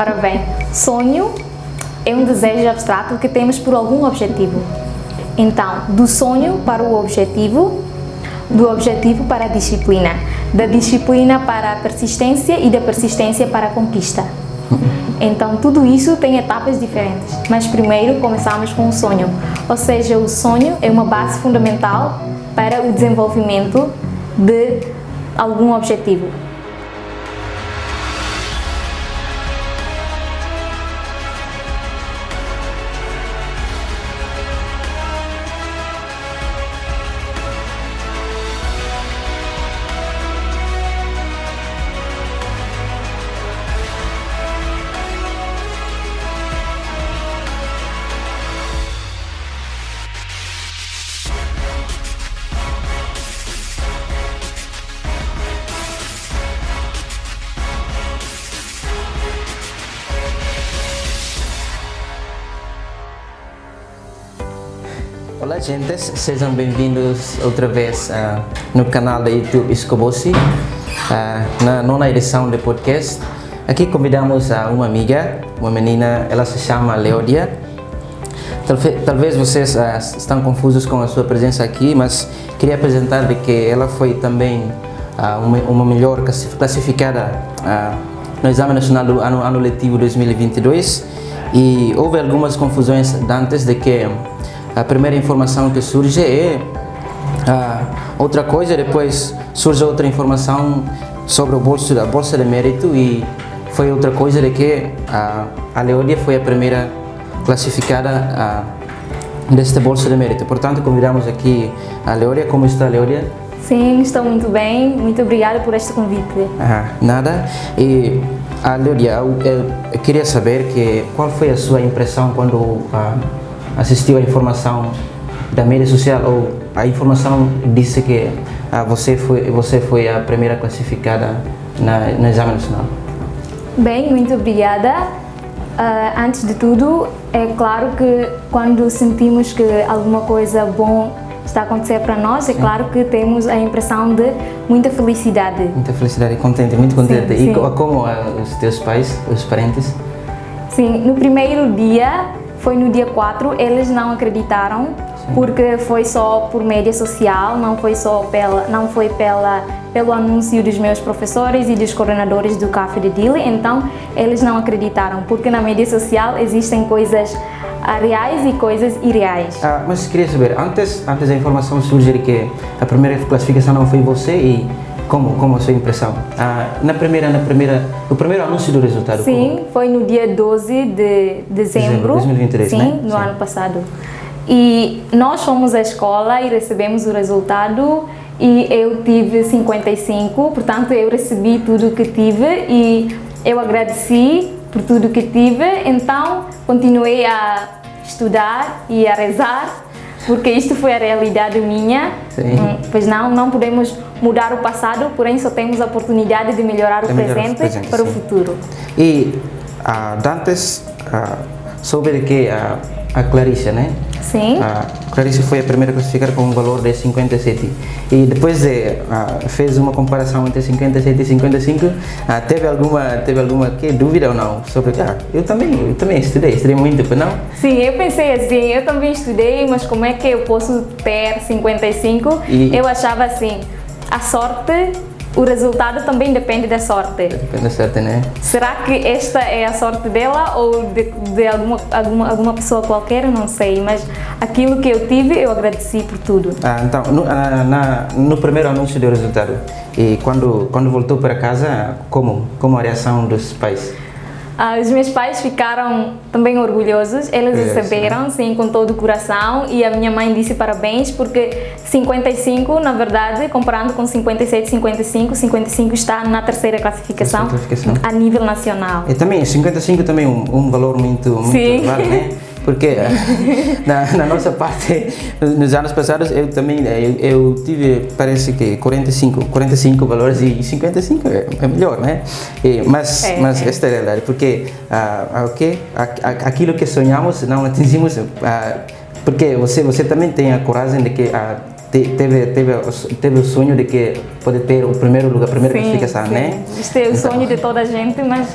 Ora bem, sonho é um desejo abstrato que temos por algum objetivo. Então, do sonho para o objetivo, do objetivo para a disciplina, da disciplina para a persistência e da persistência para a conquista. Então, tudo isso tem etapas diferentes, mas primeiro começamos com o sonho, ou seja, o sonho é uma base fundamental para o desenvolvimento de algum objetivo. Olá, gentes, sejam bem-vindos outra vez no canal da YouTube Escobosi, na nona edição do podcast. Aqui convidamos uma amiga, uma menina, ela se chama Leodia. Talvez vocês estão confusos com a sua presença aqui, mas queria apresentar de que ela foi também uma melhor classificada no Exame Nacional do ano letivo 2022 e houve algumas confusões antes de que a primeira informação que surge é outra coisa, depois surge outra informação sobre a bolsa de mérito e foi outra coisa de que a Leodia foi a primeira classificada desta bolsa de mérito. Portanto, convidamos aqui a Leodia. Como está, Leodia? Sim, estou muito bem. Muito obrigada por este convite. Nada. E a Leodia, eu queria saber qual foi a sua impressão quando assistiu a informação da mídia social, ou a informação disse que você foi a primeira classificada no Exame Nacional. Bem, muito obrigada. Antes de tudo, é claro que quando sentimos que alguma coisa bom está a acontecer para nós, é claro que temos a impressão de muita felicidade. Muita felicidade, contente, muito contente. Sim, e sim. Como os teus pais, os parentes? Sim, no primeiro dia, foi no dia 4, eles não acreditaram, porque foi só por mídia social, não foi pelo anúncio dos meus professores e dos coordenadores do CAF de Dili, então eles não acreditaram, porque na mídia social existem coisas reais e coisas irreais. Mas queria saber, antes da informação surgir que a primeira classificação não foi você, e como a sua impressão? No primeiro anúncio do resultado? Sim, como? foi no dia 12 de dezembro, 2023, sim, né? no ano passado. E nós fomos à escola e recebemos o resultado e eu tive 55, portanto eu recebi tudo o que tive e eu agradeci por tudo que tive, então continuei a estudar e a rezar, porque isto foi a realidade minha. Sim. Pois não podemos mudar o passado, porém só temos a oportunidade de melhorar o presente para o futuro. E antes soube que a Clarice, né? Sim. A Clarice foi a primeira a classificar com um valor de 57 e depois fez uma comparação entre 57 e 55. Teve alguma dúvida ou não sobre eu também estudei muito, não? Sim, eu pensei assim, eu também estudei, mas como é que eu posso ter 55? Eu achava assim, a sorte, o resultado também depende da sorte. Depende da sorte, né? Será que esta é a sorte dela ou de alguma pessoa qualquer? Eu não sei, mas aquilo que eu tive, eu agradeci por tudo. Então, no primeiro anúncio do resultado, e quando voltou para casa, como a reação dos pais? Os meus pais ficaram também orgulhosos, eles receberam, sim, com todo o coração, e a minha mãe disse parabéns, porque 55, na verdade, comparando com 57, 55 está na terceira classificação a nível nacional. E também, 55 também um valor muito válido, né? Porque na nossa parte, nos anos passados, eu tive, parece que 45 valores, e 55 é melhor, né? Mas esta é a realidade, porque aquilo que sonhamos não atingimos, porque você também tem a coragem de que teve o sonho de que pode ter o primeiro lugar, a primeira classificação, né? Este é o sonho de toda a gente, mas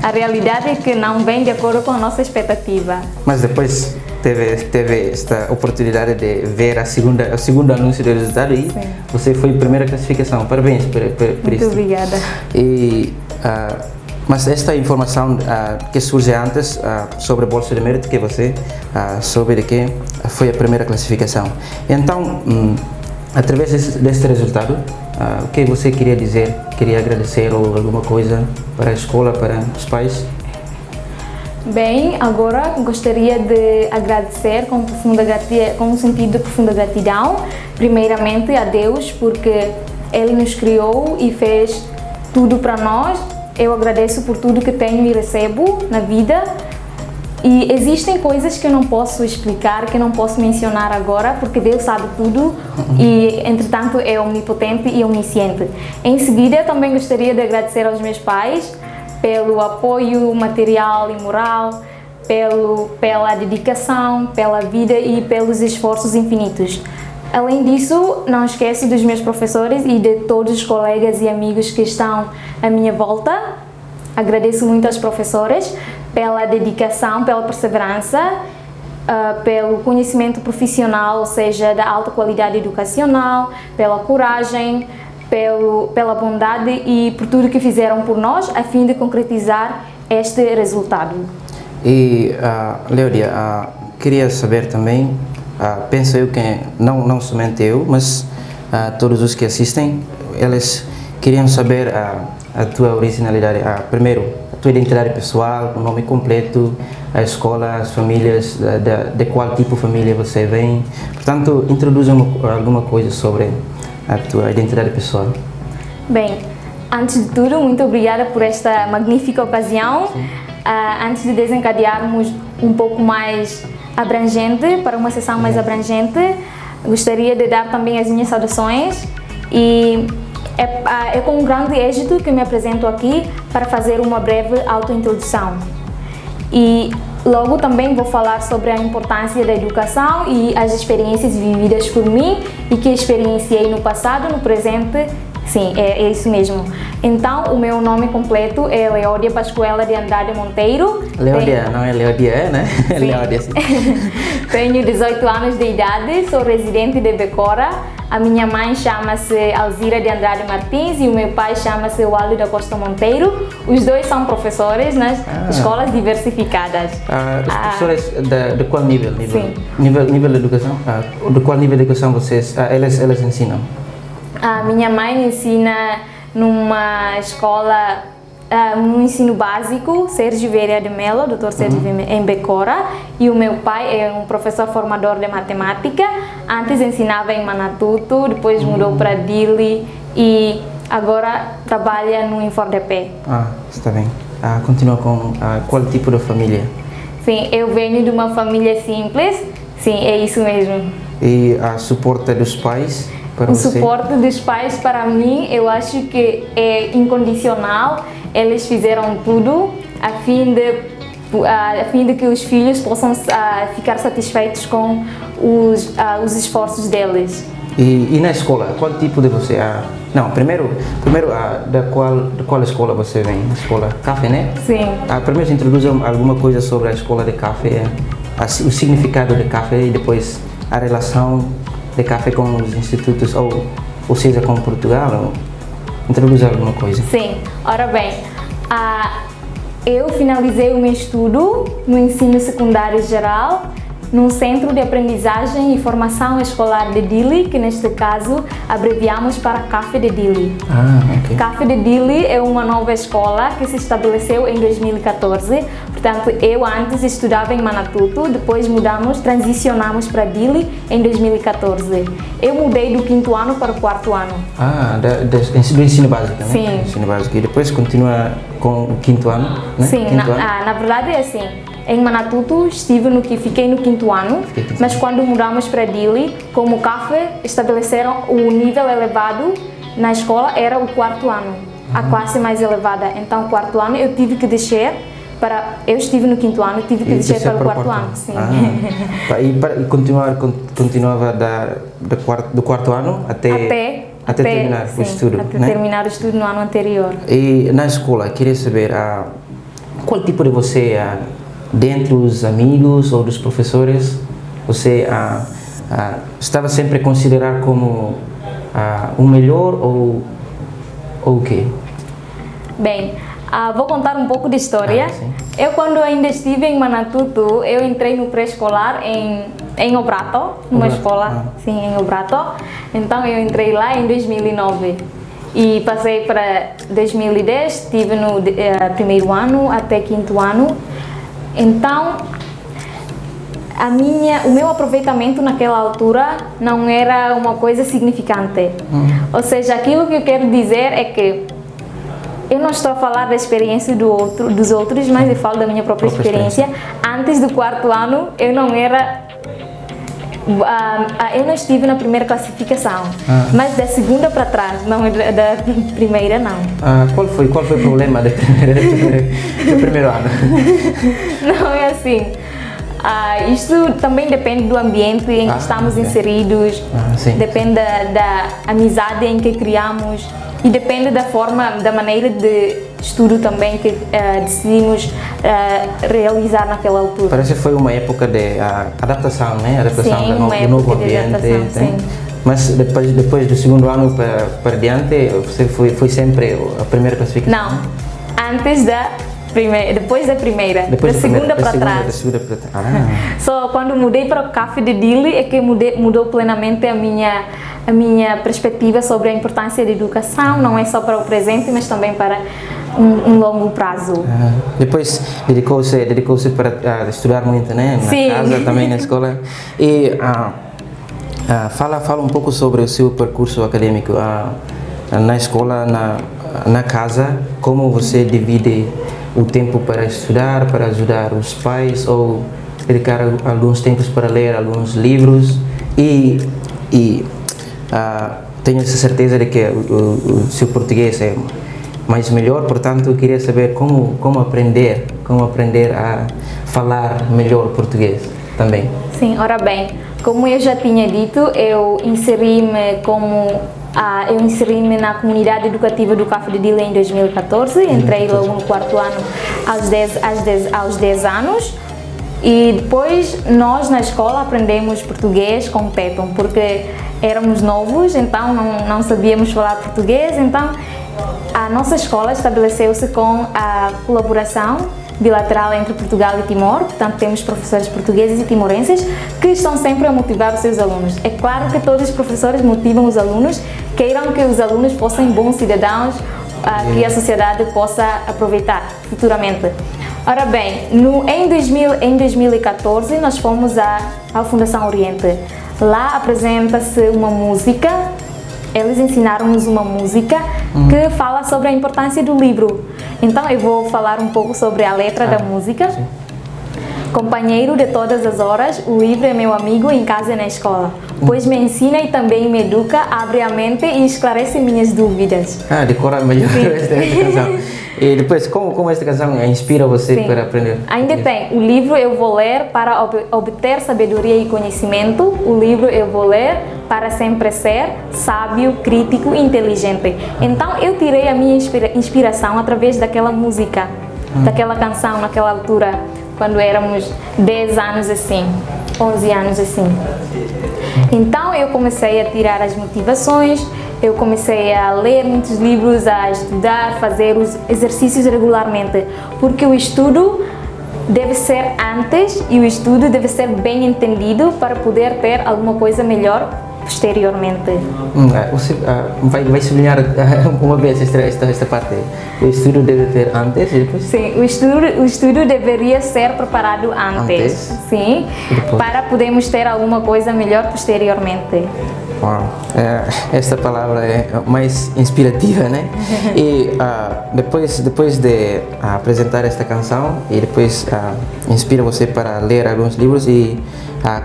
a realidade é que não vem de acordo com a nossa expectativa. Mas depois teve esta oportunidade de ver o segundo anúncio do resultado e você foi a primeira classificação. Parabéns por isso. Muito obrigada. Mas esta informação que surge antes sobre a Bolsa de Mérito, que você soube de que foi a primeira classificação. Então, através deste resultado, o que você queria dizer? Queria agradecer ou alguma coisa para a escola, para os pais? Bem, agora gostaria de agradecer com um sentido de profunda gratidão, primeiramente a Deus, porque Ele nos criou e fez tudo para nós. Eu agradeço por tudo que tenho e recebo na vida. E existem coisas que eu não posso explicar, que não posso mencionar agora, porque Deus sabe tudo e, entretanto, é onipotente e onisciente. Em seguida, também gostaria de agradecer aos meus pais pelo apoio material e moral, pela dedicação, pela vida e pelos esforços infinitos. Além disso, não esqueço dos meus professores e de todos os colegas e amigos que estão à minha volta. Agradeço muito aos professores pela dedicação, pela perseverança, pelo conhecimento profissional, ou seja, da alta qualidade educacional, pela coragem, pela bondade e por tudo que fizeram por nós a fim de concretizar este resultado. E, Leodia, queria saber também, penso eu que não somente eu, mas todos os que assistem, eles queriam saber a tua originalidade, primeiro, a tua identidade pessoal, o nome completo, a escola, as famílias, de qual tipo de família você vem. Portanto, introduza alguma coisa sobre a tua identidade pessoal. Bem, antes de tudo, muito obrigada por esta magnífica ocasião. Antes de desencadearmos um pouco mais abrangente, para uma sessão mais abrangente, gostaria de dar também as minhas saudações e é com um grande êxito que me apresento aqui para fazer uma breve autointrodução. E logo também vou falar sobre a importância da educação e as experiências vividas por mim e que experienciei no passado, no presente. Sim, é isso mesmo. Então, o meu nome completo é Leodia Pascoela de Andrade Monteiro. Leodia, não é Leodia, né? Sim. Leodia, sim. Tenho 18 anos de idade, sou residente de Becora. A minha mãe chama-se Alzira de Andrade Martins e o meu pai chama-se Waldo da Costa Monteiro. Os dois são professores nas escolas diversificadas. Os professores de qual nível? Sim. Nível de educação? De qual nível de educação eles ensinam? A minha mãe ensina numa escola, no ensino básico, Sérgio Vieira de Mello, Dr. Sérgio em Becora, e o meu pai é um professor formador de matemática. Antes ensinava em Manatuto, depois mudou para Dili e agora trabalha no Infordepé. Está bem. Continua com qual tipo de família? Sim, eu venho de uma família simples, sim, é isso mesmo. E a suporte dos pais? O suporte dos pais, para mim, eu acho que é incondicional. Eles fizeram tudo a fim de que os filhos possam ficar satisfeitos com os esforços deles. E na escola, qual tipo de você? Não, primeiro da qual escola você vem? Escola Café, né? Sim. Primeiro introduza alguma coisa sobre a escola de café, o significado de café e depois a relação de café com os institutos, ou seja, com Portugal, introduzir alguma coisa. Sim, ora bem, eu finalizei o meu estudo no ensino secundário geral, num centro de aprendizagem e formação escolar de Dili, que neste caso abreviamos para CAFE de Dili. Ok. CAFE de Dili é uma nova escola que se estabeleceu em 2014. Portanto, eu antes estudava em Manatuto, depois transicionamos para Dili em 2014. Eu mudei do 5º ano para o 4º ano. Do ensino básico, né? Sim. Ensino básico. E depois continua com o 5º ano, né? Sim, na verdade é assim. Em Manatuto fiquei no 5º ano, mas quando mudamos para Dili, como o CAFE estabeleceram o nível elevado na escola, era o 4º ano, a classe mais elevada. Então, o 4º ano eu tive que descer eu estive no 5º ano, tive que descer para o 4º ano, sim. E continuava do 4º ano até terminar o estudo, até né? terminar o estudo no ano anterior. E na escola, queria saber qual tipo de você, dentre os amigos ou dos professores, você estava sempre a considerar como o melhor ou o quê? Bem, vou contar um pouco de história. Eu, quando ainda estive em Manatuto, eu entrei no pré-escolar em Obrato, numa escola, sim, em Obrato. Então eu entrei lá em 2009 e passei para 2010, estive no 1º ano até 5º ano. Então, o meu aproveitamento naquela altura não era uma coisa significante. Ou seja, aquilo que eu quero dizer é que eu não estou a falar da experiência dos outros, mas eu falo da minha própria experiência. Antes do 4º ano, eu não estive na primeira classificação, mas da segunda para trás, não da primeira não. Qual foi o problema do primeiro ano? Não é assim. Isto também depende do ambiente em que estamos inseridos, depende da amizade em que criamos e depende da maneira de estudo também que decidimos realizar naquela altura. Parece que foi uma época de adaptação, né? Adaptação sim, do novo ambiente. Sim. Mas depois do 2º ano para diante, você foi sempre a primeira classificação? Não, depois da segunda para trás. Só quando mudei para o CAF de Dili é que mudou plenamente a minha perspectiva sobre a importância da educação, não é só para o presente, mas também para um longo prazo. Depois dedicou-se para estudar muito, né? Na casa, também na escola. E fala um pouco sobre o seu percurso acadêmico na escola, na casa, como você divide o tempo para estudar, para ajudar os pais ou dedicar alguns tempos para ler alguns livros e tenho certeza de que o seu português é mais melhor, portanto eu queria saber como aprender a falar melhor português também. Sim, ora bem, como eu já tinha dito, eu inseri-me na comunidade educativa do CAF de Dili em 2014, entrei logo no 4º ano aos 10 anos e depois nós na escola aprendemos português com Pepon, porque éramos novos, então não sabíamos falar português, então a nossa escola estabeleceu-se com a colaboração bilateral entre Portugal e Timor, portanto temos professores portugueses e timorenses que estão sempre a motivar os seus alunos. É claro que todos os professores motivam os alunos, queiram que os alunos fossem bons cidadãos, que a sociedade possa aproveitar futuramente. Ora bem, em 2014 nós fomos à Fundação Oriente. Lá apresenta-se uma música, eles ensinaram-nos uma música que fala sobre a importância do livro. Então eu vou falar um pouco sobre a letra da música. Sim. Companheiro de todas as horas, o livro é meu amigo em casa e na escola, pois me ensina e também me educa, abre a mente e esclarece minhas dúvidas. Decora melhor esta canção. E depois, como esta canção inspira você para aprender? Ainda tem, o livro eu vou ler para obter sabedoria e conhecimento, o livro eu vou ler para sempre ser sábio, crítico e inteligente. Então eu tirei a minha inspiração através daquela música, daquela canção naquela altura, quando éramos 10 anos assim, 11 anos assim. Então eu comecei a tirar as motivações, eu comecei a ler muitos livros, a estudar, fazer os exercícios regularmente, porque o estudo deve ser antes e o estudo deve ser bem entendido para poder ter alguma coisa melhor posteriormente. Você vai sublinhar uma vez esta parte. O estudo deve ter antes e depois? Sim, o estudo deveria ser preparado antes. Sim, para podermos ter alguma coisa melhor posteriormente. Uau, esta palavra é mais inspirativa, né? E depois de apresentar esta canção e depois inspira você para ler alguns livros e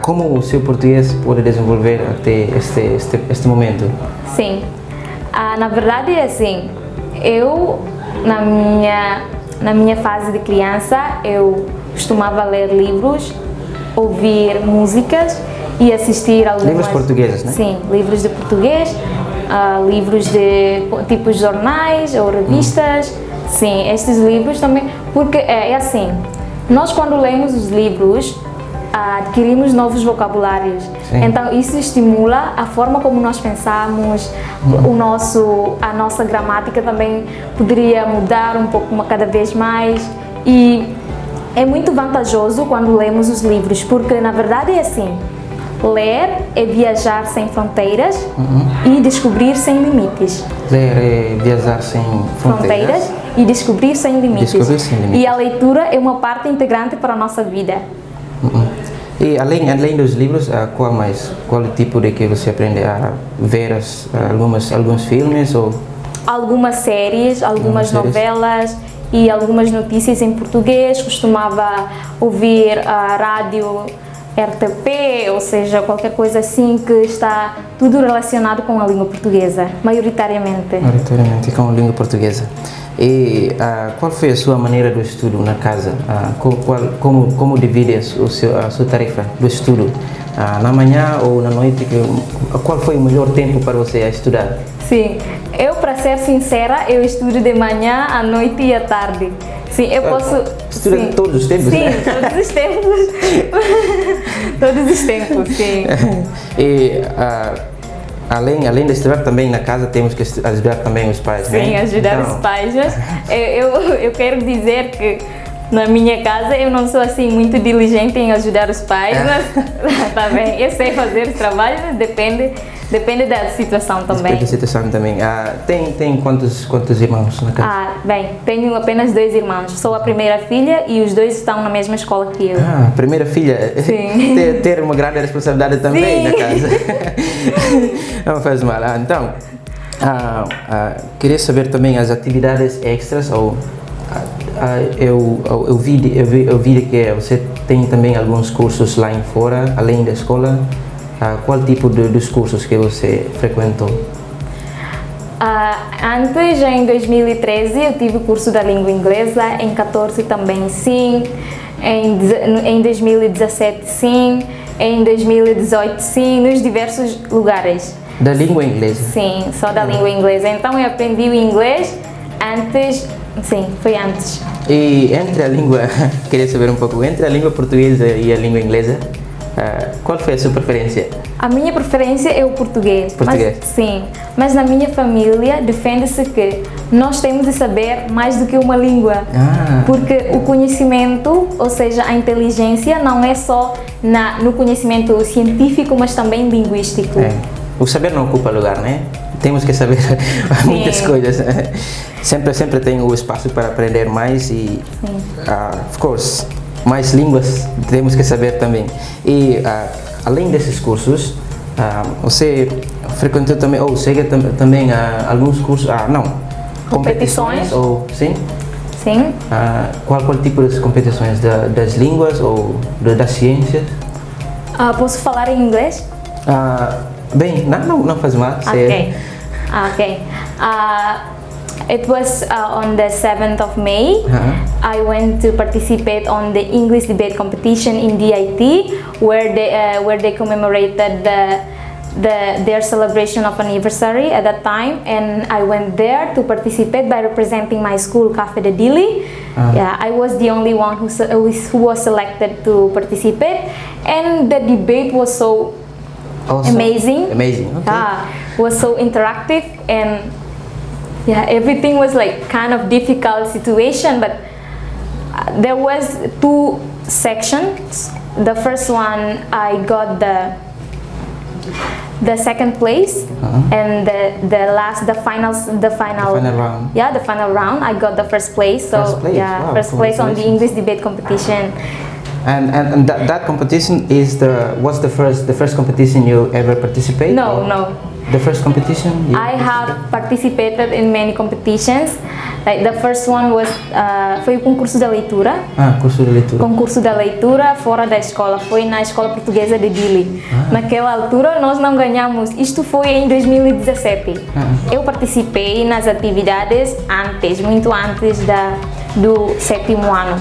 como o seu português pode desenvolver até este momento? Sim, na verdade é assim, eu na minha na minha fase de criança, eu costumava ler livros, ouvir músicas e assistir algumas... Livros portugueses, né? Sim, livros de português, livros de tipo jornais ou revistas. Sim, estes livros também, porque é assim, nós quando lemos os livros, adquirimos novos vocabulários. Sim. Então isso estimula a forma como nós pensamos, a nossa gramática também poderia mudar um pouco cada vez mais, e é muito vantajoso quando lemos os livros, porque na verdade é assim, ler é viajar sem fronteiras e descobrir sem limites. Ler é viajar sem fronteiras E descobrir sem limites. Descobrir sem limites. E a leitura é uma parte integrante para a nossa vida. E além dos livros, qual tipo de que você aprende a ver alguns filmes ou Algumas séries, algumas novelas e algumas notícias em português. Costumava ouvir a rádio RTP, ou seja, qualquer coisa assim que está tudo relacionado com a língua portuguesa, maioritariamente. com a língua portuguesa? E qual foi a sua maneira do estudo na casa? Como divide a sua tarefa do estudo? Na manhã ou na noite? Qual foi o melhor tempo para você estudar? Sim, eu, para ser sincera, eu estudo de manhã, à noite e à tarde. Sim, eu posso... Estuda sim, todos os tempos, sim, né? todos os tempos. Todos os tempos, sim. E além de estudar também na casa, temos que ajudar também os pais, né? Sim, ajudar os pais. Mas eu quero dizer que na minha casa eu não sou assim muito diligente em ajudar os pais, mas tá bem, eu sei fazer os trabalhos, mas depende da situação também. Depende da situação também. Tem quantos irmãos na casa? Bem, tenho apenas 2 irmãos. Sou a primeira filha e os 2 estão na mesma escola que eu. Primeira filha. Sim. ter uma grande responsabilidade também. Sim. Na casa. Não faz mal. Então, queria saber também as atividades extras ou eu vi que você tem também alguns cursos lá em fora, além da escola. Qual tipo dos cursos que você frequentou? Antes, em 2013, eu tive o curso da língua inglesa, em 2014 também sim, em 2017 sim, em 2018 sim, nos diversos lugares. Da língua inglesa? Sim, só da língua inglesa. Então eu aprendi o inglês antes, sim, foi antes. E entre a língua, queria saber um pouco, entre a língua portuguesa e a língua inglesa, qual foi a sua preferência? A minha preferência é o português. Português? Sim, mas na minha família defende-se que nós temos de saber mais do que uma língua. Porque o conhecimento, ou seja, a inteligência, não é só no conhecimento científico, mas também linguístico. O saber não ocupa lugar, né? Temos que saber muitas coisas. Sempre tem o espaço para aprender mais e, of course, mais línguas temos que saber também. E além desses cursos, você frequentou também ou chega também a alguns cursos? Não. Competições? Ou sim? Sim. Qual tipo de competições? Das línguas ou das ciências? Posso falar em inglês? Bem, não faz mal. Okay. It was on the 7th of May. I went to participate on the English debate competition in DIT, where they commemorated their celebration of anniversary at that time, and I went there to participate by representing my school, Cafe de Dili. I was the only one who was selected to participate, and the debate was so amazing. Okay. Was so interactive, and everything was like kind of difficult situation, but there was 2 sections. The first one I got the second place, and the final round. The final round I got the first place. So first place on the English debate competition. And that competition was the first competition you ever participated? No. The first competition? I have participated in many competitions. Like the first one was foi o concurso da leitura. Concurso da leitura. Concurso da leitura fora da escola, foi na Escola Portuguesa de Dili. Naquela altura nós não ganhamos. Isto foi em 2017. Eu participei nas atividades muito antes do 7º ano.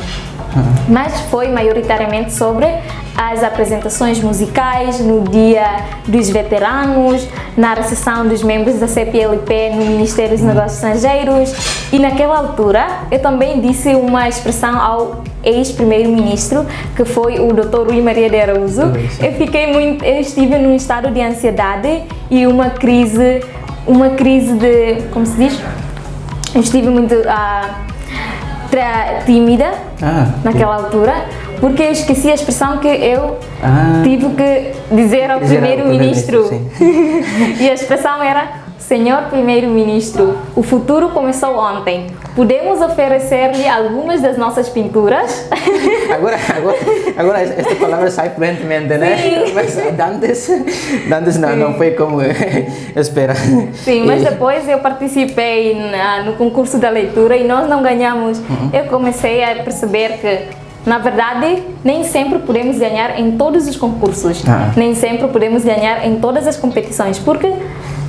Mas foi maioritariamente sobre as apresentações musicais no Dia dos Veteranos, na recepção dos membros da CPLP no Ministério dos Negócios Estrangeiros, e naquela altura eu também disse uma expressão ao ex-primeiro-ministro, que foi o Dr. Rui Maria de Araújo. Eu estive num estado de ansiedade e uma crise de, como se diz? Eu estive muito tímida naquela altura, porque eu esqueci a expressão que eu tive que dizer ao primeiro-ministro. E a expressão era: Senhor Primeiro-Ministro, o futuro começou ontem. Podemos oferecer-lhe algumas das nossas pinturas? Agora esta palavra sai fluentemente, né? Sim. Mas antes não foi como eu espera. Sim, mas depois eu participei no concurso da leitura e nós não ganhamos. Eu comecei a perceber que, na verdade, nem sempre podemos ganhar em todos os concursos. Nem sempre podemos ganhar em todas as competições, porque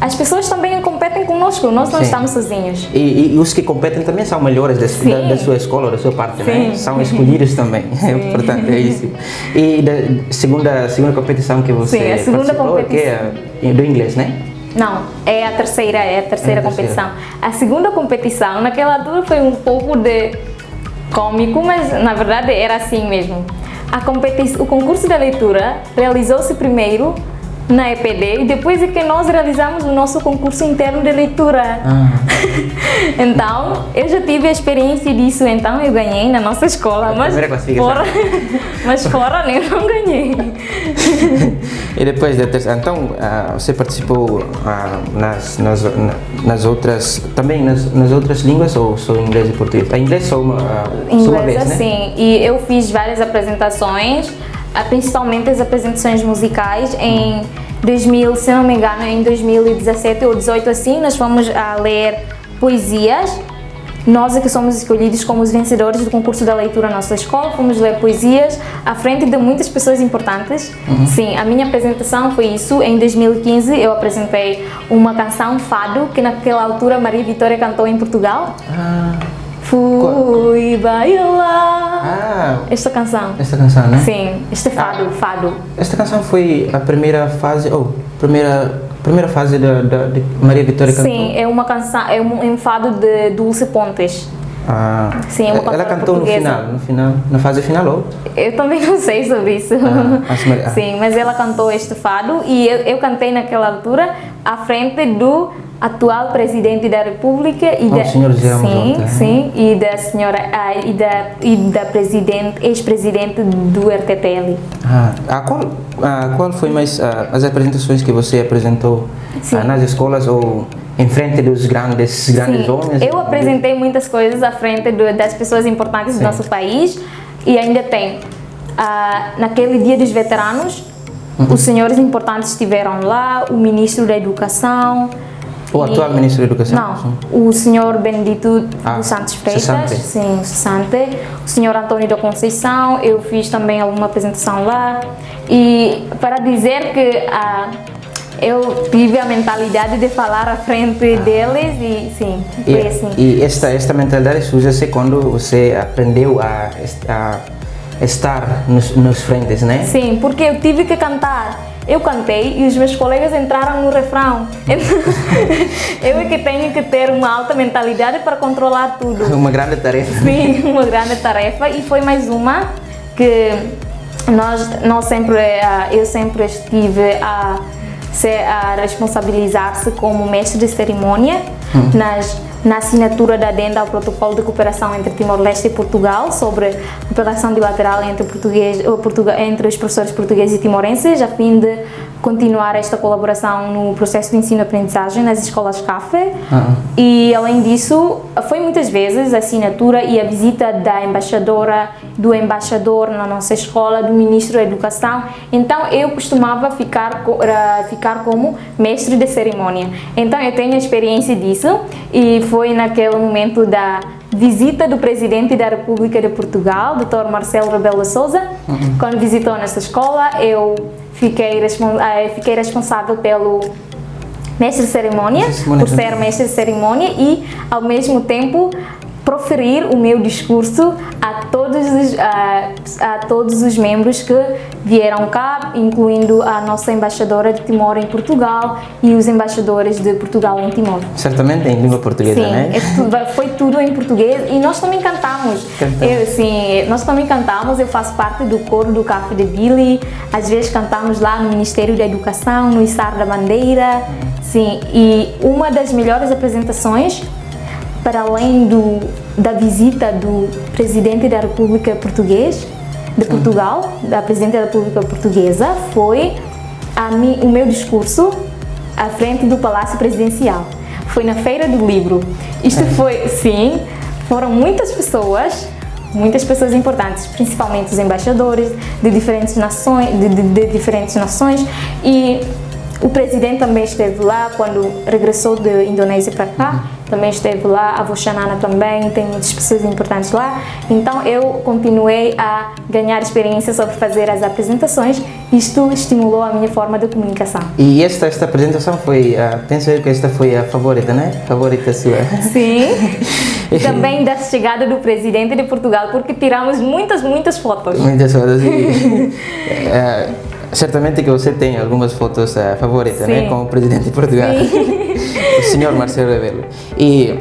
as pessoas também competem conosco, nós não estamos sozinhos. E os que competem também são melhores da sua escola, da sua parte, né? São escolhidos também, portanto é isso. E da segunda competição que você participou, que é do inglês, né? Não, é a terceira competição. A segunda competição, naquela altura, foi um pouco de cômico, mas na verdade era assim mesmo. O concurso da leitura realizou-se primeiro na EPD e depois é que nós realizamos o nosso concurso interno de leitura. Então, eu já tive a experiência disso, então eu ganhei na nossa escola, mas fora eu não ganhei. E depois da terceira, então você participou nas outras, também nas outras línguas, ou só inglês e português? A inglês só uma vez, né? Sim, e eu fiz várias apresentações, principalmente as apresentações musicais em 2000, se não me engano, em 2017 ou 2018 assim, nós fomos a ler poesias. Nós é que somos escolhidos como os vencedores do concurso da leitura na nossa escola, fomos ler poesias à frente de muitas pessoas importantes. Sim, a minha apresentação foi isso. Em 2015 eu apresentei uma canção fado, que naquela altura Maria Vitória cantou em Portugal. Fui bailar. Esta canção, né? Sim, este fado. Esta canção foi a primeira fase, primeira fase de Maria Vitória cantou? Sim, é uma canção, é um fado de Dulce Pontes. Sim, é uma ela cantou portuguesa. no final, na fase final, ou? Eu também não sei sobre isso. Sim, mas ela cantou este fado e eu cantei naquela altura à frente do atual presidente da República e da senhora ex-presidente do RTTL. Qual foi mais as apresentações que você apresentou nas escolas ou em frente dos grandes homens? Eu apresentei muitas coisas à frente das pessoas importantes do nosso país e ainda tem. Naquele Dia dos Veteranos, os senhores importantes estiveram lá, o ministro da Educação. O atual ministro da Educação? Não, o senhor Benedito dos Santos Freitas, sim, o Cessante, o senhor Antônio da Conceição, eu fiz também alguma apresentação lá. E para dizer que eu tive a mentalidade de falar à frente deles e sim, foi assim. E esta mentalidade surge quando você aprendeu a estar nos frentes, né? Sim, porque eu tive que cantar. Eu cantei e os meus colegas entraram no refrão. Eu é que tenho que ter uma alta mentalidade para controlar tudo. Uma grande tarefa. Sim, uma grande tarefa e foi mais uma que eu sempre estive a responsabilizar-se como mestre de cerimônia na assinatura da adenda ao protocolo de cooperação entre Timor-Leste e Portugal sobre a cooperação bilateral entre os professores portugueses e timorenses, a fim de continuar esta colaboração no processo de ensino-aprendizagem nas escolas CAFE. E além disso, foi muitas vezes a assinatura e a visita do embaixador na nossa escola, do ministro da Educação. Então eu costumava ficar como mestre de cerimônia. Então eu tenho experiência disso e foi naquele momento da visita do presidente da República de Portugal, Dr. Marcelo Rebelo de Sousa. Quando visitou nossa escola, eu fiquei responsável pelo mestre de cerimônia, por ser mestre de cerimônia e, ao mesmo tempo, proferir o meu discurso a todos os membros que vieram cá, incluindo a nossa embaixadora de Timor em Portugal e os embaixadores de Portugal em Timor. Certamente em língua portuguesa, Sim, né? foi tudo em português e nós também cantamos. Nós também cantamos, eu faço parte do coro do Café de Billy, às vezes cantamos lá no Ministério da Educação, no Içar da Bandeira, sim, e uma das melhores apresentações, para além da visita do Presidente da República Português, de Portugal, da Presidente da República Portuguesa, foi o meu discurso à frente do Palácio Presidencial. Foi na Feira do Livro. Isto foi, sim, foram muitas pessoas importantes, principalmente os embaixadores de diferentes nações, de diferentes nações, e o Presidente também esteve lá quando regressou da Indonésia para cá, também esteve lá, a Voxanana também, tem muitas pessoas importantes lá, então eu continuei a ganhar experiência sobre fazer as apresentações. Isto estimulou a minha forma de comunicação. E esta apresentação foi, penso eu que esta foi a favorita, né? Favorita sua. Sim, também da chegada do Presidente de Portugal, porque tiramos muitas fotos. Muitas fotos e certamente que você tem algumas fotos favoritas, né? Com o Presidente de Portugal. O senhor Marcelo Rebelo. E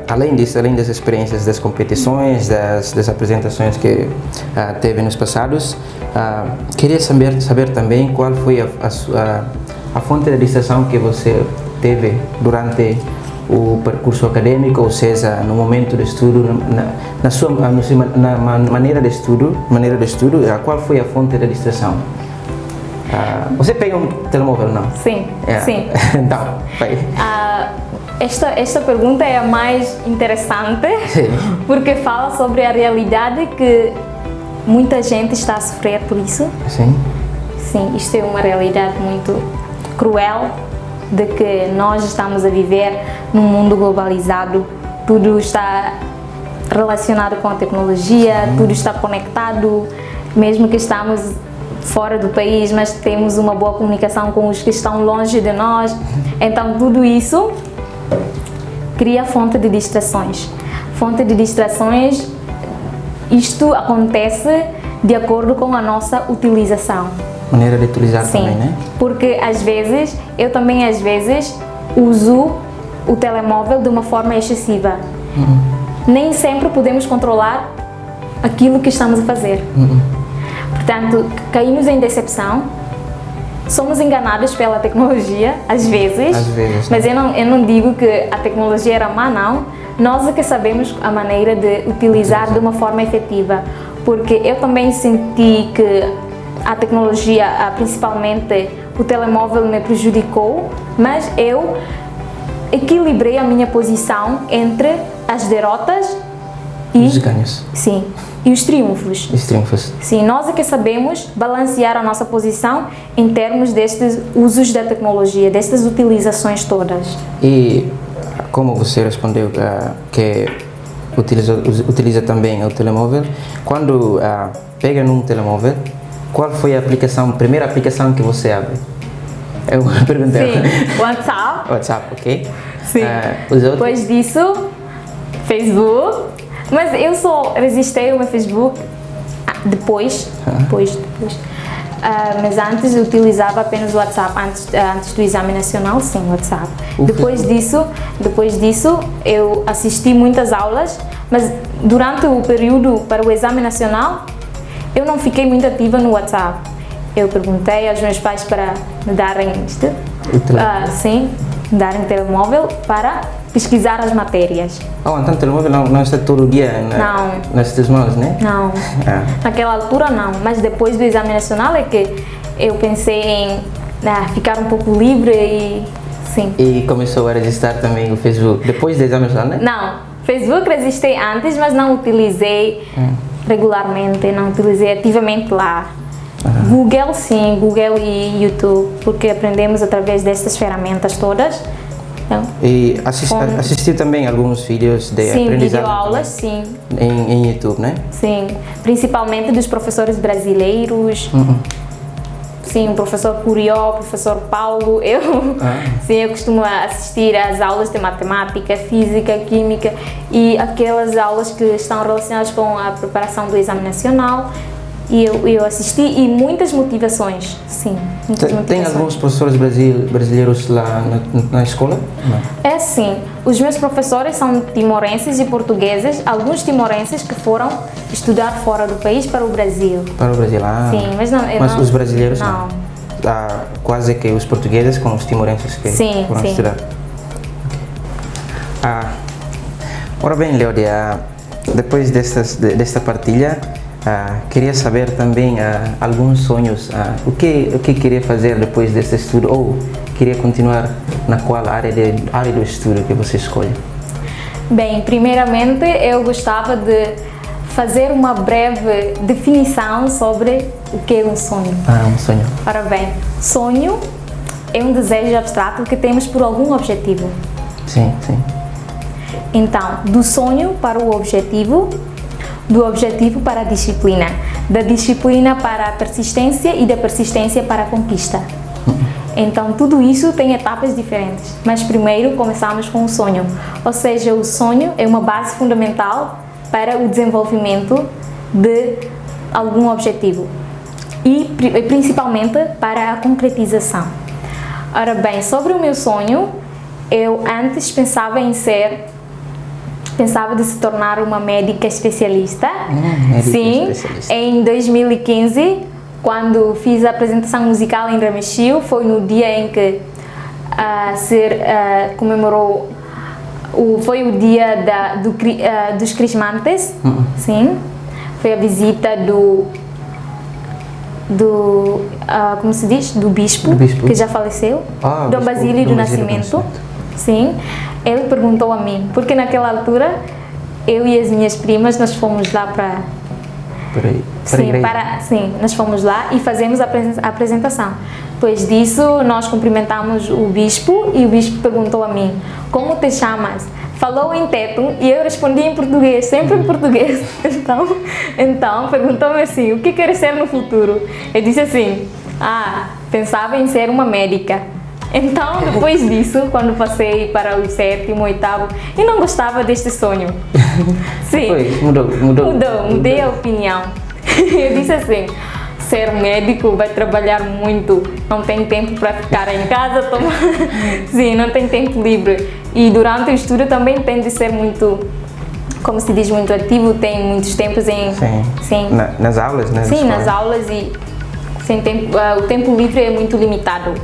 além disso, além das experiências das competições, das apresentações que teve nos passados, queria saber também qual foi a fonte de distração que você teve durante o percurso acadêmico, ou seja, no momento de estudo, na maneira de estudo, qual foi a fonte de distração? Você pega um telemóvel, não? Sim, sim. Então, vai. Esta pergunta é a mais interessante, sim, porque fala sobre a realidade que muita gente está a sofrer por isso. Sim. Sim, isto é uma realidade muito cruel, de que nós estamos a viver num mundo globalizado, tudo está relacionado com a tecnologia, tudo está conectado, mesmo que estamos fora do país, mas temos uma boa comunicação com os que estão longe de nós, então tudo isso cria fonte de distrações. Fonte de distrações, isto acontece de acordo com a nossa utilização. Maneira de utilizar, sim, também, né? Porque eu também às vezes uso o telemóvel de uma forma excessiva. Nem sempre podemos controlar aquilo que estamos a fazer. Portanto, caímos em decepção, somos enganados pela tecnologia, às vezes, mas eu não digo que a tecnologia era má, não. Nós é que sabemos a maneira de utilizar de uma forma efetiva, porque eu também senti que a tecnologia, principalmente o telemóvel, me prejudicou, mas eu equilibrei a minha posição entre as derrotas e os ganhos. Sim, e os triunfos. Os triunfos. Sim, nós é que sabemos balancear a nossa posição em termos destes usos da tecnologia, destas utilizações todas. E como você respondeu que utiliza também o telemóvel, quando pega num telemóvel, qual foi a primeira aplicação que você abre? Eu perguntei. Sim, WhatsApp. WhatsApp, ok. Sim. Depois disso, Facebook. Mas eu só registrei o meu Facebook depois. Mas antes eu utilizava apenas o WhatsApp. Antes do exame nacional, sim, WhatsApp. Depois disso, eu assisti muitas aulas, mas durante o período para o exame nacional, eu não fiquei muito ativa no WhatsApp. Eu perguntei aos meus pais para me darem me darem telemóvel para pesquisar as matérias. Então o telemóvel não está todo dia nas tuas mãos, né? Não, naquela altura não, mas depois do exame nacional é que eu pensei em ficar um pouco livre e sim. E começou a registrar também o Facebook depois do exame nacional, né? Não, Facebook registrei antes, mas não utilizei regularmente, não utilizei ativamente lá. Google sim, Google e YouTube, porque aprendemos através destas ferramentas todas. Então, e assistiu também alguns vídeos de aprendizagem? Sim, videoaulas, sim. Em YouTube, né? Sim, principalmente dos professores brasileiros. sim, o professor Curió, o professor Paulo, sim, eu costumo assistir às aulas de matemática, física, química e aquelas aulas que estão relacionadas com a preparação do exame nacional. E eu assisti e muitas motivações, sim. Muitas Tem motivações. alguns professores brasileiros lá na escola? Não. É sim, os meus professores são timorenses e portugueses, alguns timorenses que foram estudar fora do país para o Brasil. Para o Brasil, Sim, mas não. Mas os brasileiros não. Quase que os portugueses com os timorenses que foram estudar. Ora bem, Leodia, depois desta partilha, queria saber também alguns sonhos, o que queria fazer depois desse estudo ou queria continuar na qual área do estudo que você escolhe? Bem, primeiramente eu gostava de fazer uma breve definição sobre o que é um sonho. Um sonho. Ora bem, sonho é um desejo abstrato que temos por algum objetivo. Sim, sim. Então, do sonho para o objetivo, do objetivo para a disciplina, da disciplina para a persistência e da persistência para a conquista. Então, tudo isso tem etapas diferentes, mas primeiro começamos com o sonho, ou seja, o sonho é uma base fundamental para o desenvolvimento de algum objetivo e principalmente para a concretização. Ora bem, sobre o meu sonho, eu antes pensava de se tornar uma médica especialista. Sim, especialista. Em 2015, quando fiz a apresentação musical em Ramechil, foi no dia em que comemorou, foi o dia dos Crismantes. Sim, foi a visita como se diz? Do bispo, que já faleceu, Dom Basílio do Nascimento. Sim, ele perguntou a mim, porque naquela altura eu e as minhas primas nós fomos lá nós fomos lá e fazemos a apresentação. Depois disso nós cumprimentamos o bispo e o bispo perguntou a mim: como te chamas? Falou em teto e eu respondi em português, sempre em português. Então perguntou-me assim: o que queres ser no futuro? Eu disse assim: pensava em ser uma médica. Então, depois disso, quando passei para o 7º, 8º, eu não gostava deste sonho. Sim, mudei a opinião. Eu disse assim: ser médico vai trabalhar muito, não tem tempo para ficar em casa, sim, não tem tempo livre. E durante o estudo também tem de ser muito, como se diz, muito ativo, tem muitos tempos em... Sim. Nas aulas, né? Sim, nas aulas e sem tempo, o tempo livre é muito limitado.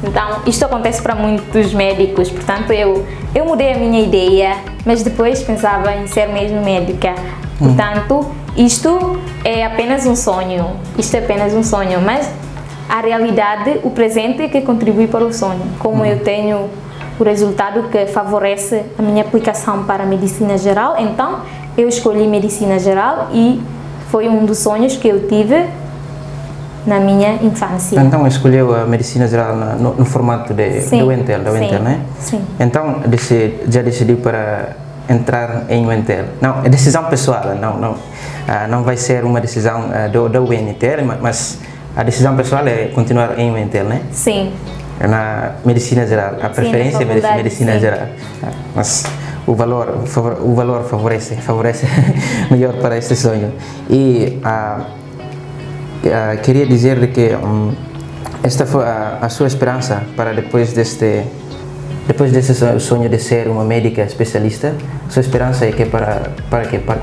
Então, isto acontece para muitos médicos, portanto, eu mudei a minha ideia, mas depois pensava em ser mesmo médica. Portanto, isto é apenas um sonho, mas a realidade, o presente é que contribui para o sonho. Como eu tenho o resultado que favorece a minha aplicação para a medicina geral, então eu escolhi medicina geral e foi um dos sonhos que eu tive na minha infância. Então escolheu a medicina geral no formato do UENTEL, né? Sim. Então já decidiu para entrar em UENTEL? Não, é decisão pessoal, não vai ser uma decisão da UENTEL, mas a decisão pessoal é continuar em UENTEL, né? Sim. Na medicina geral, a preferência é medicina geral, mas o valor favorece melhor para este sonho. E queria dizer que esta foi a sua esperança para depois desse sonho de ser uma médica especialista. Sua esperança é que para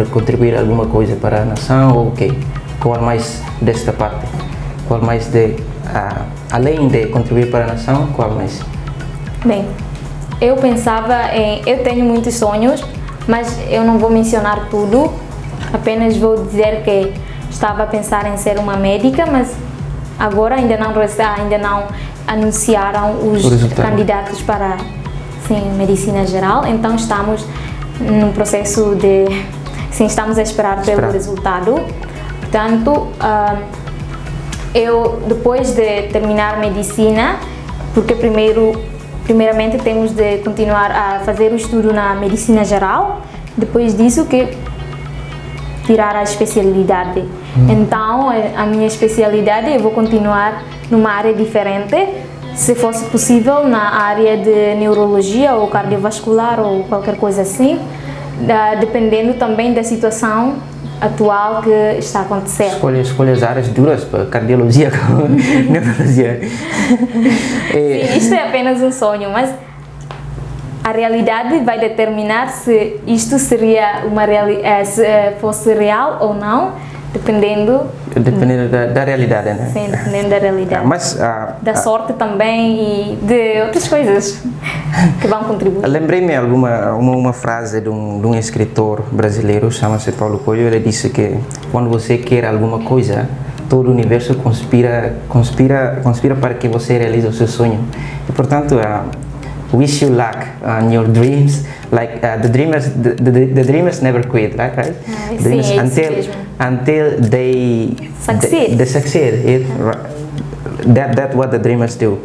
contribuir alguma coisa para a nação ou qual mais desta parte, qual mais além de contribuir para a nação, qual mais? Bem, eu tenho muitos sonhos, mas eu não vou mencionar tudo, apenas vou dizer que estava a pensar em ser uma médica, mas agora ainda não anunciaram os candidatos para medicina geral, então estamos no processo estamos a esperar pelo resultado. Portanto, eu depois de terminar medicina, porque primeiramente temos de continuar a fazer o estudo na medicina geral, depois disso que tirar a especialidade. Então, a minha especialidade, eu vou continuar numa área diferente, se fosse possível na área de neurologia ou cardiovascular ou qualquer coisa assim, dependendo também da situação atual que está a acontecer. Escolhe as áreas duras para cardiologia com neurologia. Sim, isto é apenas um sonho, mas a realidade vai determinar se isto seria se fosse real ou não, dependendo da realidade, né? Sim, dependendo da realidade. Mas da sorte também e de outras coisas que vão contribuir. Lembrei-me uma frase de um escritor brasileiro, chama-se Paulo Coelho. Ele disse que quando você quer alguma coisa, todo o universo conspira para que você realize o seu sonho. E portanto, wish you luck on your dreams. Like the dreamers never quit, right? Sim, until they succeed. They succeed. That's what the dreamers do.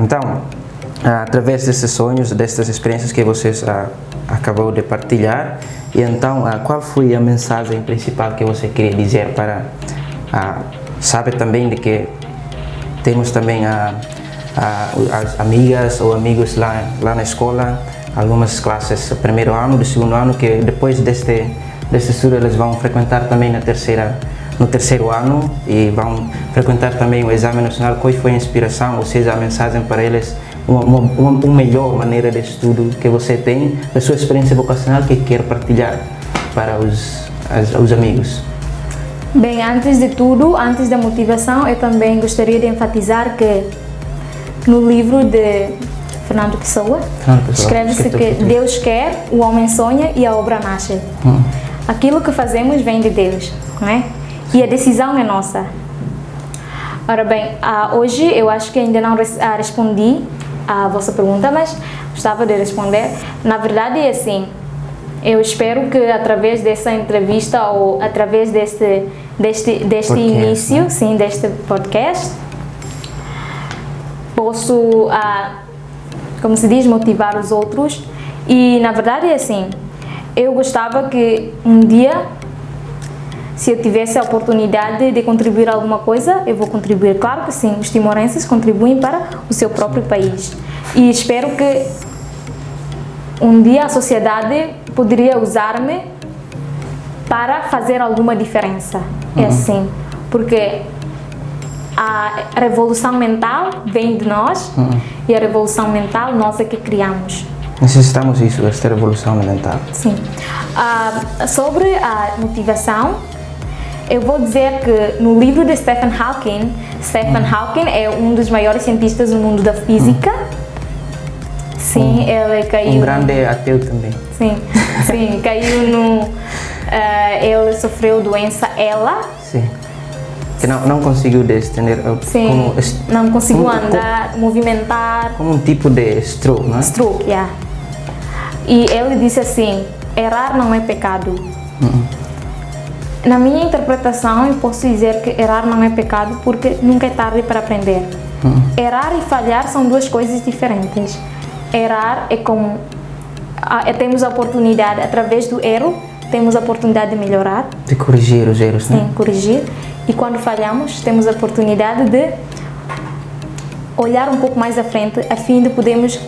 Então, através desses sonhos, destas experiências que vocês acabou de partilhar, e então, qual foi a mensagem principal que você queria dizer para sabe também de que temos também as amigas ou amigos lá na escola, algumas classes do primeiro ano, do segundo ano, que depois deste estudo eles vão frequentar também no terceiro ano e vão frequentar também o exame nacional. Qual foi a inspiração, ou seja, a mensagem para eles, uma melhor maneira de estudo que você tem, da sua experiência vocacional que quer partilhar para os amigos? Bem, antes de tudo, antes da motivação, eu também gostaria de enfatizar que no livro de Fernando Pessoa, escreve-se que Deus quer, o homem sonha e a obra nasce. Aquilo que fazemos vem de Deus, não é? E a decisão é nossa. Ora bem, hoje eu acho que ainda não respondi à vossa pergunta, mas gostava de responder. Na verdade é assim, eu espero que através dessa entrevista ou através deste podcast, início, né? Sim, deste podcast, posso, como se diz, motivar os outros. E na verdade é assim, eu gostava que um dia, se eu tivesse a oportunidade de contribuir alguma coisa, eu vou contribuir. Claro que sim, os timorenses contribuem para o seu próprio país. E espero que um dia a sociedade poderia usar-me para fazer alguma diferença. É assim, porque a revolução mental vem de nós e a revolução mental nós é que criamos. Necessitamos isso, esta revolução mental. Sim. Sobre a motivação, eu vou dizer que no livro de Stephen Hawking é um dos maiores cientistas do mundo da física. Sim, ele caiu... Um grande ateu também. Sim, caiu no... ele sofreu doença ELA. Sim. Que não conseguiu estender. Sim, não conseguiu andar, movimentar. Como um tipo de stroke, não é? Stroke, yeah. E ele disse assim, errar não é pecado. Na minha interpretação, eu posso dizer que errar não é pecado porque nunca é tarde para aprender. Errar e falhar são duas coisas diferentes. Errar é como... temos a oportunidade, através do erro, temos a oportunidade de melhorar. De corrigir os erros, né? Sim, corrigir. E quando falhamos, temos a oportunidade de olhar um pouco mais à frente, a fim de podermos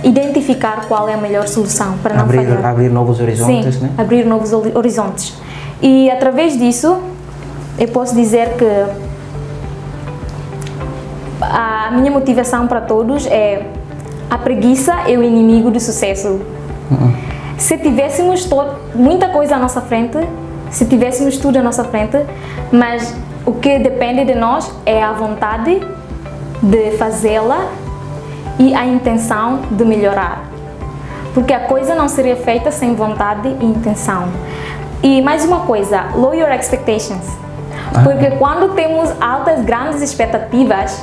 identificar qual é a melhor solução para não falhar. Abrir novos horizontes, sim, né? Abrir novos horizontes. E através disso, eu posso dizer que a minha motivação para todos é: a preguiça é o inimigo do sucesso. Se tivéssemos muita coisa à nossa frente, se tivéssemos tudo à nossa frente, mas o que depende de nós é a vontade de fazê-la e a intenção de melhorar. Porque a coisa não seria feita sem vontade e intenção. E mais uma coisa, lower your expectations. Porque quando temos altas, grandes expectativas,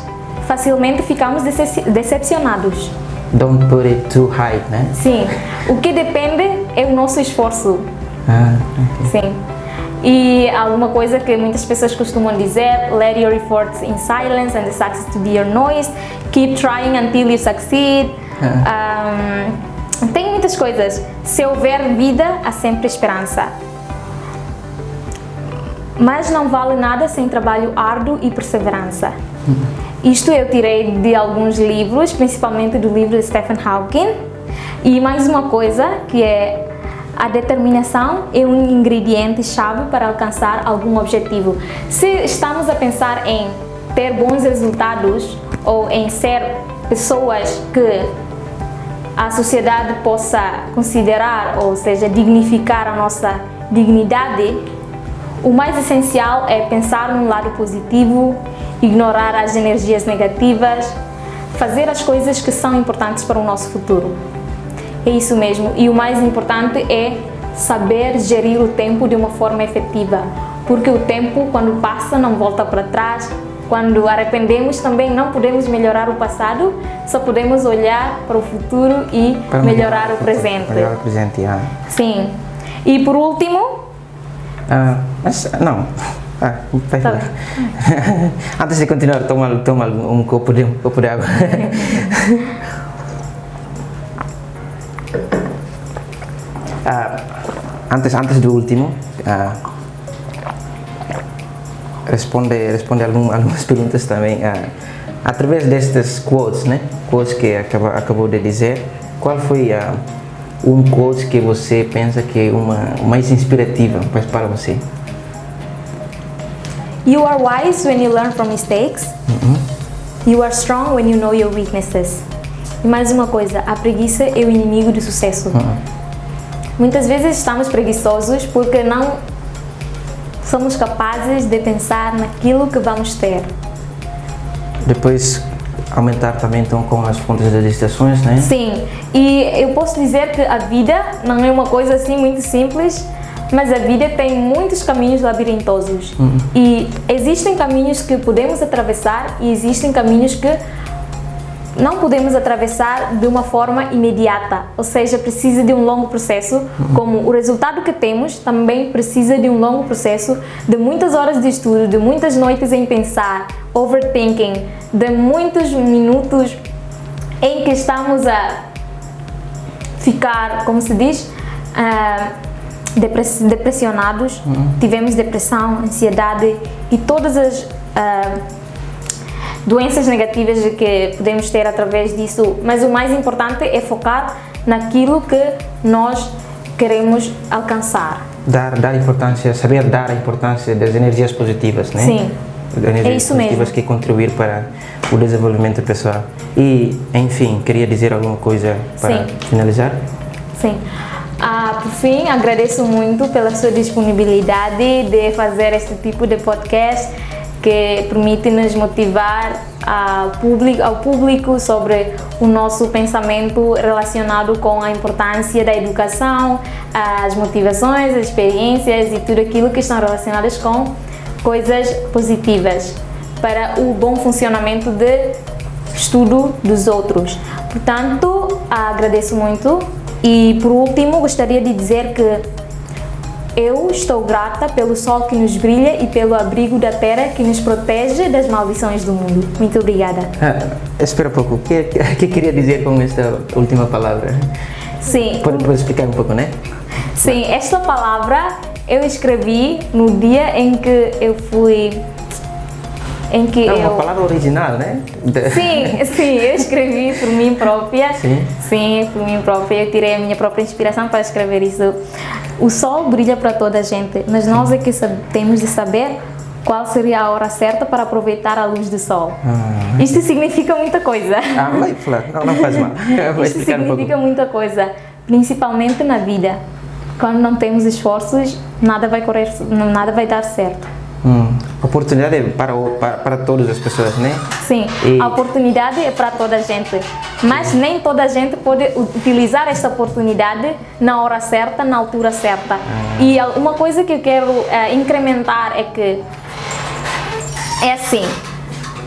facilmente ficamos decepcionados. Don't put it too high, né? Sim. O que depende é o nosso esforço. Okay. Sim. E alguma coisa que muitas pessoas costumam dizer: let your efforts in silence and the success to be your noise. Keep trying until you succeed. Tem muitas coisas. Se houver vida, há sempre esperança. mas não vale nada sem trabalho árduo e perseverança. Isto eu tirei de alguns livros, principalmente do livro de Stephen Hawking. E mais uma coisa, que é a determinação é um ingrediente-chave para alcançar algum objetivo. Se estamos a pensar em ter bons resultados ou em ser pessoas que a sociedade possa considerar, ou seja, dignificar a nossa dignidade, o mais essencial é pensar no lado positivo, ignorar as energias negativas, fazer as coisas que são importantes para o nosso futuro. É isso mesmo. E o mais importante é saber gerir o tempo de uma forma efetiva, porque o tempo, quando passa, não volta para trás. Quando arrependemos, também não podemos melhorar o passado, só podemos olhar para o futuro e melhorar o presente. Melhorar o presente, Sim. E por último... Mas não. Vai falar. Antes de continuar, toma um copo de água. Antes do último, responde algumas perguntas também. Através destes quotes, né? Quotes que acabou de dizer, qual foi um quote que você pensa que é mais inspirativa para você? You are wise when you learn from mistakes. You are strong when you know your weaknesses. E mais uma coisa, a preguiça é o inimigo do sucesso. Muitas vezes estamos preguiçosos porque não somos capazes de pensar naquilo que vamos ter. Depois aumentar também então com as fontes das distrações, né? Sim, e eu posso dizer que a vida não é uma coisa assim muito simples, mas a vida tem muitos caminhos labirintosos. E existem caminhos que podemos atravessar e existem caminhos que não podemos atravessar de uma forma imediata, ou seja, precisa de um longo processo, como o resultado que temos também precisa de um longo processo, de muitas horas de estudo, de muitas noites em pensar, overthinking, de muitos minutos em que estamos a ficar, como se diz, depressionados, tivemos depressão, ansiedade e todas as doenças negativas que podemos ter através disso, mas o mais importante é focar naquilo que nós queremos alcançar. Saber dar a importância das energias positivas, né? Sim, energias é isso positivas mesmo. Que contribuir para o desenvolvimento pessoal. E, enfim, queria dizer alguma coisa para finalizar? Sim. Por fim, agradeço muito pela sua disponibilidade de fazer este tipo de podcast que permite nos motivar ao público sobre o nosso pensamento relacionado com a importância da educação, as motivações, as experiências e tudo aquilo que estão relacionadas com coisas positivas para o bom funcionamento de estudo dos outros. Portanto, agradeço muito e por último gostaria de dizer que eu estou grata pelo sol que nos brilha e pelo abrigo da terra que nos protege das maldições do mundo. Muito obrigada. Espera um pouco, o que queria dizer com esta última palavra? Sim. Pode explicar um pouco, né? Sim, esta palavra eu escrevi no dia em que eu fui... uma palavra original, né? Sim, eu escrevi por mim própria. Sim, por mim própria. Eu tirei a minha própria inspiração para escrever isso. O sol brilha para toda a gente, mas nós é que temos de saber qual seria a hora certa para aproveitar a luz do sol. Isto significa muita coisa. Vai falar, não faz mal. Isto significa muita coisa, principalmente na vida. Quando não temos esforços, nada vai dar certo. Oportunidade para todas as pessoas, né? Sim, a oportunidade é para toda a gente, mas nem toda a gente pode utilizar esta oportunidade na hora certa, na altura certa. E uma coisa que eu quero incrementar é que é assim,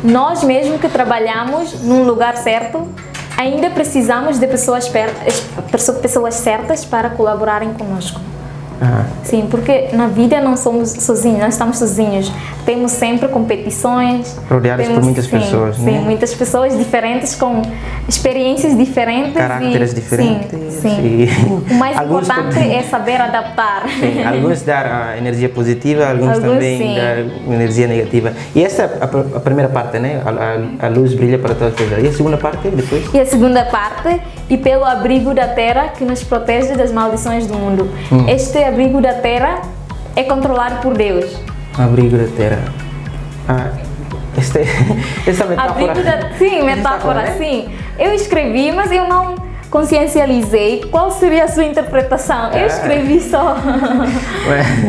nós mesmo que trabalhamos num lugar certo, ainda precisamos de pessoas certas para colaborarem conosco. Sim, porque na vida não somos sozinhos, não estamos sozinhos. Temos sempre competições. Rodeados por muitas pessoas, sim, né? muitas pessoas diferentes, com experiências diferentes. Caracteres diferentes. Sim. O mais Alguns importante é saber adaptar. Sim, alguns dar energia positiva, alguns também sim. dar energia negativa. E essa é a primeira parte, né? A luz brilha para todas as pessoas. E a segunda parte, depois? E a segunda parte, e pelo abrigo da terra que nos protege das maldições do mundo. Este abrigo da terra é controlado por Deus. Abrigo da terra. Essa metáfora. Sim, metáfora, né? sim. Eu escrevi, mas eu não consciencializei qual seria a sua interpretação. Eu escrevi só.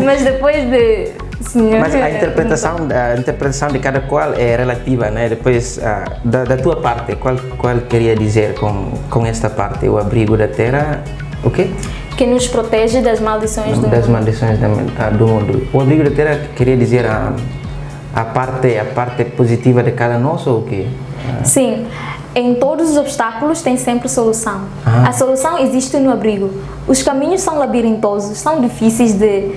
Mas depois de... Mas a interpretação de cada qual é relativa, né? Depois, da tua parte, qual queria dizer com esta parte? O abrigo da terra, o quê? Que nos protege das maldições do mundo. Das maldições do mundo. O abrigo da terra queria dizer a parte positiva de cada nós ou o quê? Sim. Em todos os obstáculos tem sempre solução. A solução existe no abrigo. Os caminhos são labirintosos, são difíceis de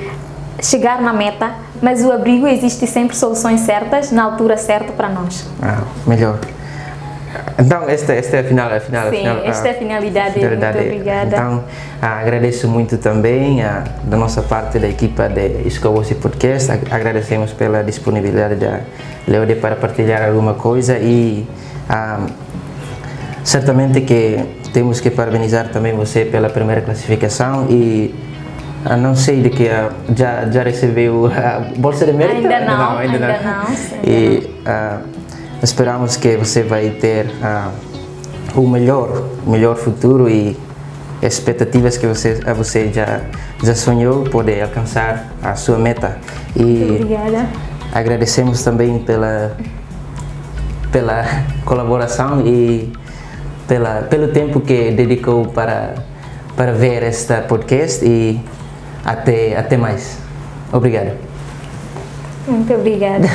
chegar na meta, mas o abrigo existe sempre soluções certas, na altura certa para nós. Melhor. Então, esta é a final. Sim, esta é a finalidade. Muito obrigada. Então, agradeço muito também da nossa parte da equipa de Escobosi Podcast. Agradecemos pela disponibilidade da Leode para partilhar alguma coisa e certamente que temos que parabenizar também você pela primeira classificação e não sei de que já recebeu a bolsa de mérito? Ainda não. E esperamos que você vai ter o melhor futuro e expectativas que você já sonhou poder alcançar a sua meta. E obrigada. Agradecemos também pela colaboração e pelo tempo que dedicou para ver esta podcast e até mais. Obrigado. Muito obrigada.